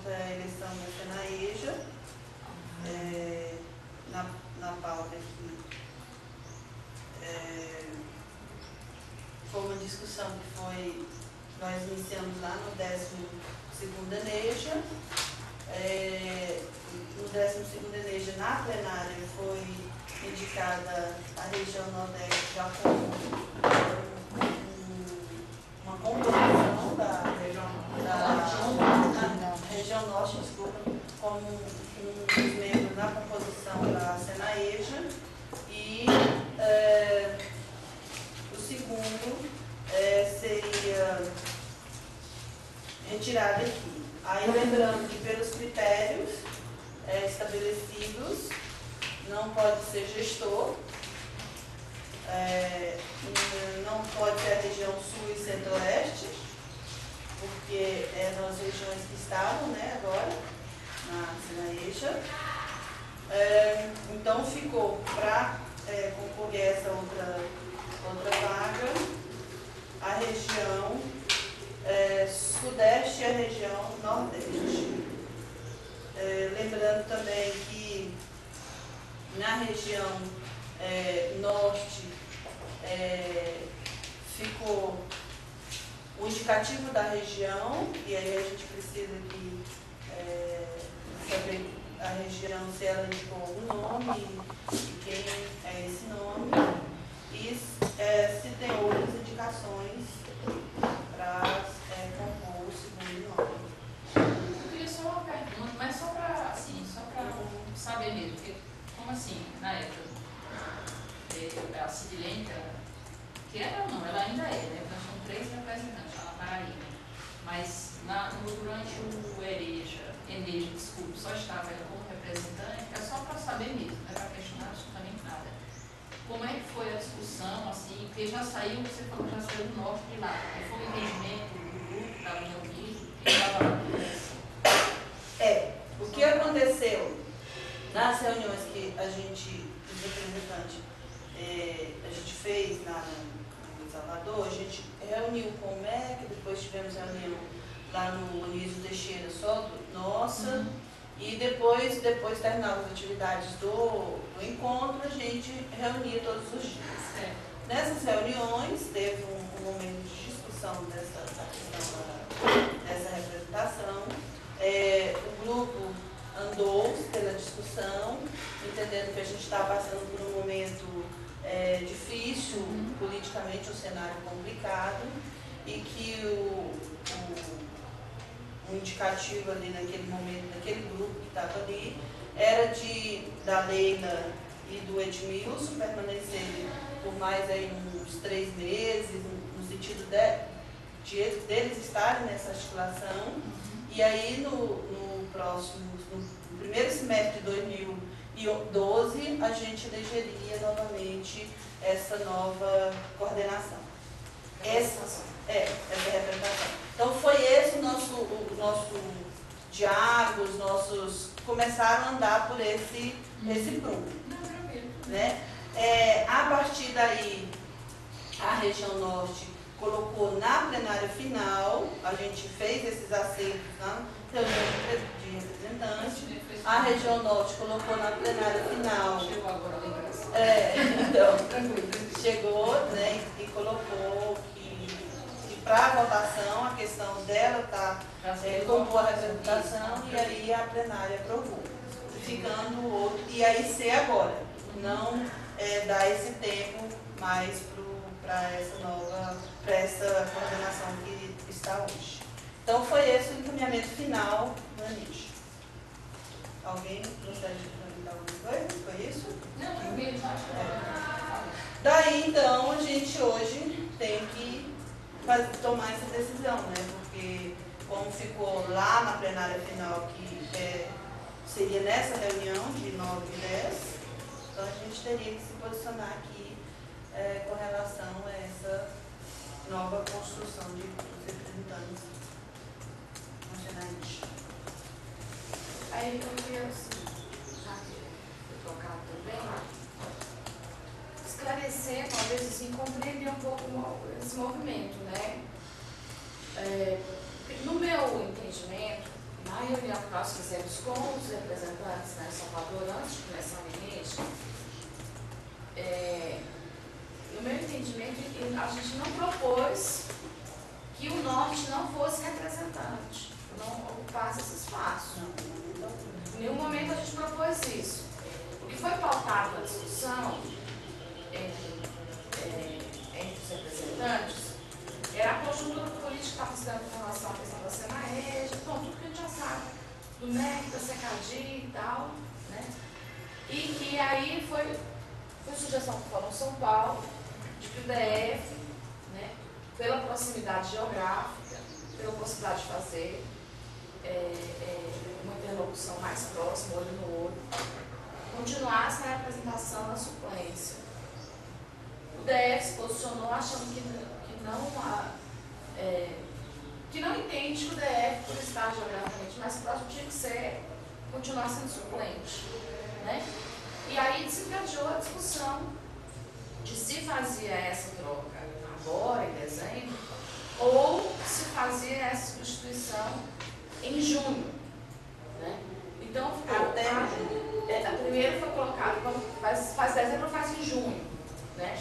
assunto é a eleição da Senaeja. Na pauta aqui foi uma discussão que nós iniciamos lá no 12º Eneja. No 12º Eneja, na plenária, foi indicada a região Nordeste já como uma composição da região Norte, desculpa, como um dos membros na composição da Senaeja. E o segundo seria retirado aqui. Aí, lembrando que pelos critérios estabelecidos, não pode ser gestor, não pode ser a região sul e centro-oeste, porque eram as regiões que estavam, né, agora na Senaeja. Então ficou para concorrer essa outra vaga a região sudeste e a região nordeste. Lembrando também que na região norte ficou o indicativo da região, e aí a gente precisa aqui saber a região, se ela indicou algum nome e quem é esse nome, e se tem outras indicações para compor o segundo nome. Eu queria só uma pergunta, mas só para saber mesmo, porque como assim, na época, a Cidilenta, que era ou não, ela ainda é, né? Nós somos 3 representantes lá na Paraíba, mas durante o Eneja, desculpa, só estava ela como representante, é só para saber mesmo, não é para questionar absolutamente nada. Como é que foi a discussão, assim, porque já saiu, você falou que já saiu do norte de lá, foi o entendimento do grupo que estava reunido, que estava lá no Congresso? O que aconteceu nas reuniões que a gente, os representantes, a gente fez lá no Salvador, a gente reuniu com o MEC, depois tivemos reunião lá no Anísio Teixeira, só nossa, e depois terminavam as atividades do encontro, a gente reunia todos os dias. Nessas reuniões, teve um momento de discussão dessa representação. O grupo andou pela discussão, entendendo que a gente estava passando por um momento difícil, politicamente, um cenário complicado, e que o indicativo ali naquele momento, naquele grupo que estava ali, era da Leila e do Edmilson permanecerem por mais aí uns 3 meses, no sentido deles estarem nessa articulação. E aí no primeiro semestre de 2012, a gente elegeria novamente essa nova coordenação. Essa representação. Então foi esse o nosso diálogo, os nossos começaram a andar por esse prumo. Né? A partir daí, a região norte colocou na plenária final, a gente fez esses acertos na reunião de representantes, a região norte colocou na plenária final. Chegou agora a lembrança. Então, chegou, né, e colocou que para a votação, a questão dela compor a representação, e aí a plenária aprovou, ficando o outro, e aí ser agora, não dar esse tempo mais para essa coordenação que está hoje. Então foi esse o encaminhamento final do Anísio. Alguém gostaria de comentar alguma coisa? Foi isso? Não, tranquilo, Daí então a gente hoje tem que tomar essa decisão, né? Porque como ficou lá na plenária final, que seria nessa reunião de 9 e 10, então a gente teria que se posicionar aqui com relação a essa nova construção de representantes nacionais. Aí eu queria, já que foi tocado também, esclarecer, talvez assim, compreender um pouco esse movimento, né? No meu entendimento, na a reunião que nós fizemos com os representantes, né, Salvador, antes de começar a Eneja, no meu entendimento, a gente não propôs que o Norte não fosse representante, não ocupasse esse espaço. Em nenhum momento a gente propôs isso. O que foi pautado na discussão entre os representantes era a conjuntura política que estava se dando com relação à questão da Senaeja, bom, tudo que a gente já sabe, do MEC, da CECADI e tal, né? E que aí foi sugestão do Fórum São Paulo, de que o DF, né, pela proximidade geográfica, pela possibilidade de fazer uma interlocução mais próxima, olho no olho, continuasse a representação na suplência. O DF se posicionou achando que não entende que o DF, por estar geograficamente mais próximo, tinha que continuar sendo suplente, né? E aí desencadeou a discussão de se fazia essa troca agora, em dezembro, ou se fazia essa substituição em junho, né? Então, a primeira foi colocada, faz dezembro ou faz em junho, né?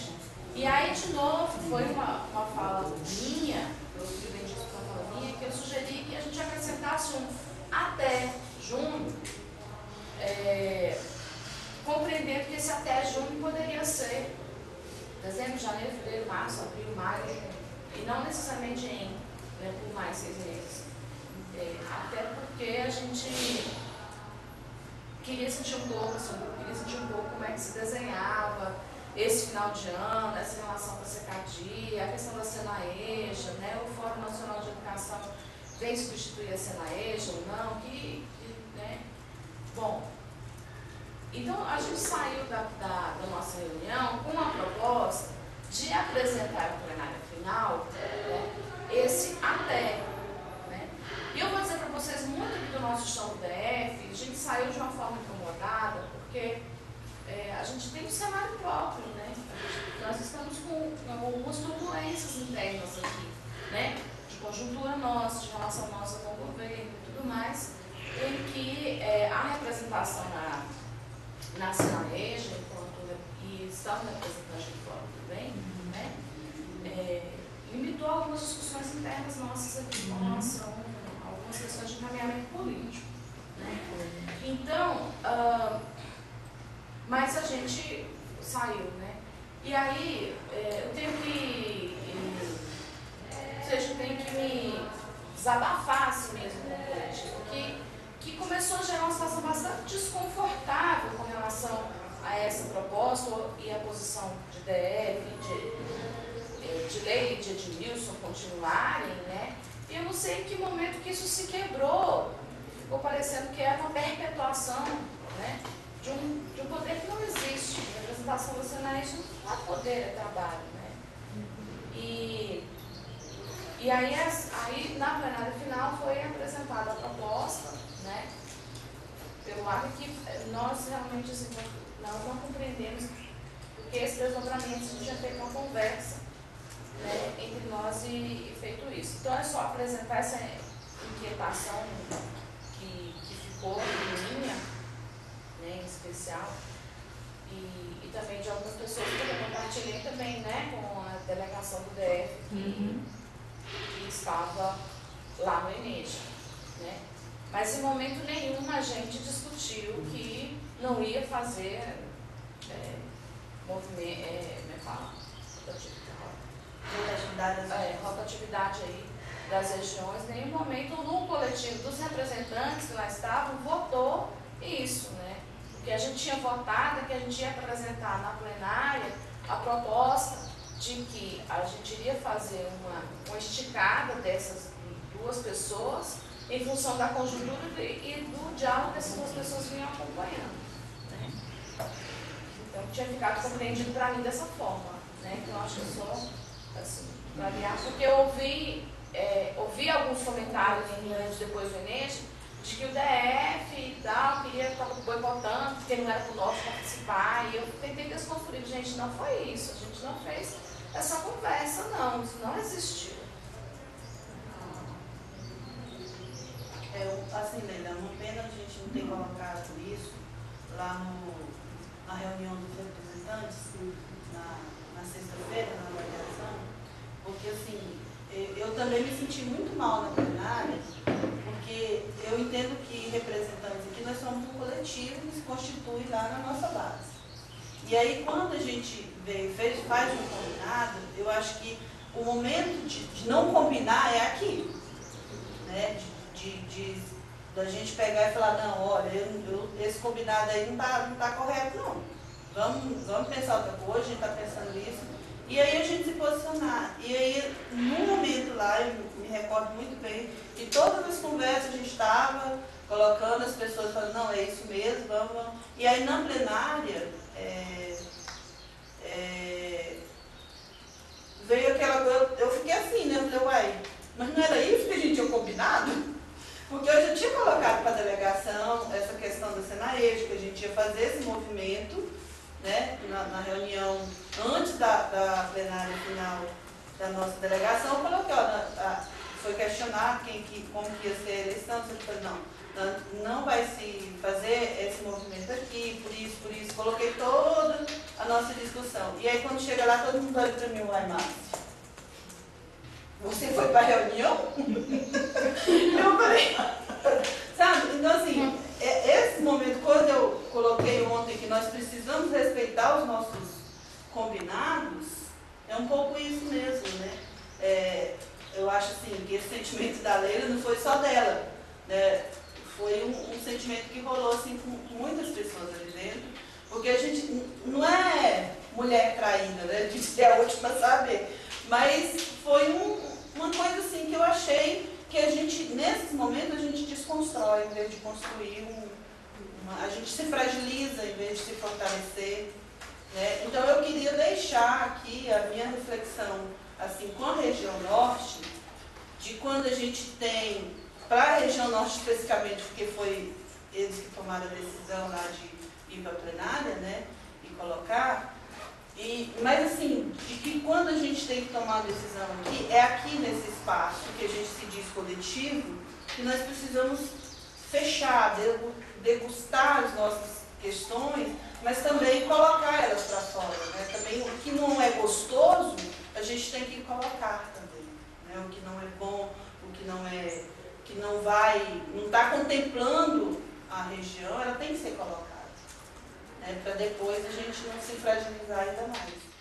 E aí, de novo, foi uma fala minha, eu entendi uma fala minha, que eu sugeri que a gente acrescentasse até junho, compreendendo que esse até junho poderia ser dezembro, janeiro, fevereiro, março, abril, maio, junho, e não necessariamente por mais 6 meses. Até porque a gente queria sentir um pouco como é que se desenhava esse final de ano, essa relação com a CECADI, a questão da Senaeja, né? O Fórum Nacional de Educação vem substituir a Senaeja ou não, né? Bom, então a gente saiu da nossa reunião com uma proposta de apresentar no plenário final, né, esse até. Né? E eu vou dizer para vocês, muito aqui do nosso chão do DF, a gente saiu de uma forma incomodada, porque a gente tem um cenário próprio, né? Nós estamos com algumas turbulências internas aqui, né? De conjuntura nossa, de relação nossa com o governo e tudo mais, em que a representação na Senaeja, e estava representante do fórum também, né? Limitou algumas discussões internas nossas aqui com relação a algumas questões de encaminhamento político. Né? Então, mas a gente saiu, né? E aí, eu tenho que me desabafar assim mesmo com o político, que começou a gerar uma situação bastante desconfortável com relação a essa proposta e a posição de DF, de Leila e de Edmilson continuarem, né? E eu não sei em que momento que isso se quebrou, ficou parecendo que era uma perpetuação, né? De um poder que não existe. A representação da Senaeja não é poder, é trabalho, né? E aí na plenária final foi apresentada a proposta, né? Pelo lado que nós realmente assim, nós não compreendemos porque esse desdobramento a gente já feito uma conversa, né, entre nós e feito isso. Então é só apresentar essa inquietação que ficou em linha, né, em especial, e também de algumas pessoas que eu compartilhei também, né, com a delegação do DF que estava lá no Eneja, né. Mas em momento nenhum a gente discutiu que não ia fazer rotatividade aí das regiões. Em nenhum momento no coletivo dos representantes que lá estavam votou isso, né? Porque a gente tinha votado que a gente ia apresentar na plenária a proposta de que a gente iria fazer uma esticada dessas duas pessoas em função da conjuntura e do diálogo que essas duas pessoas vinham acompanhando. Né? Então, tinha ficado compreendido para mim dessa forma. Né? Então, acho que eu só, assim, para aliar, porque eu ouvi alguns comentários depois do Eneja, de que o DF e tal, queria estar boicotando, porque não era para o nosso participar, e eu tentei desconstruir. Gente, não foi isso, a gente não fez essa conversa, não, isso não existiu. Assim, não tem colocado isso lá na reunião dos representantes, na sexta-feira, na avaliação, porque assim, eu também me senti muito mal na plenária, porque eu entendo que representantes aqui, nós somos um coletivo que se constitui lá na nossa base. E aí, quando a gente faz um combinado, eu acho que o momento de não combinar é aqui, né? Da gente pegar e falar, não, olha, esse combinado aí não tá correto, não. Vamos pensar outra coisa, a gente está pensando nisso. E aí a gente se posicionar. E aí, num momento lá, eu me recordo muito bem, que todas as conversas a gente estava colocando as pessoas falando, não, é isso mesmo, vamos. E aí na plenária, veio aquela coisa, eu fiquei assim, né? Eu falei, uai, mas não era isso que a gente tinha combinado? Porque eu já tinha colocado para a delegação essa questão da Senaej, que a gente ia fazer esse movimento, né, na reunião antes da plenária final da nossa delegação. Eu coloquei, foi questionado como que ia ser a eleição, eu falei, não vai se fazer esse movimento aqui, por isso, coloquei toda a nossa discussão. E aí quando chega lá, todo mundo olha para mim, uai, Márcia, você foi para a reunião? Eu falei, sabe? Então assim, esse momento, quando eu coloquei ontem que nós precisamos respeitar os nossos combinados, é um pouco isso mesmo, né? Eu acho assim, que esse sentimento da Leila não foi só dela, né? Foi um sentimento que rolou assim com muitas pessoas ali dentro, porque a gente não é mulher traída, né? De ser a última a saber, mas foi uma coisa assim que eu achei que a gente, nesses momentos, a gente desconstrói, em vez de construir a gente se fragiliza em vez de se fortalecer, né? Então eu queria deixar aqui a minha reflexão assim, com a região norte, de quando a gente tem, para a região norte especificamente, porque foi eles que tomaram a decisão lá de ir para a plenária, né? E colocar. Mas assim, de que quando a gente tem que tomar a decisão aqui, é aqui nesse espaço que a gente se diz coletivo, que nós precisamos fechar, degustar as nossas questões, mas também colocar elas para fora, né? Também o que não é gostoso, a gente tem que colocar também, né? O que não é bom, o que não está contemplando a região, ela tem que ser colocada, né? Para depois a gente não se fragilizar ainda mais.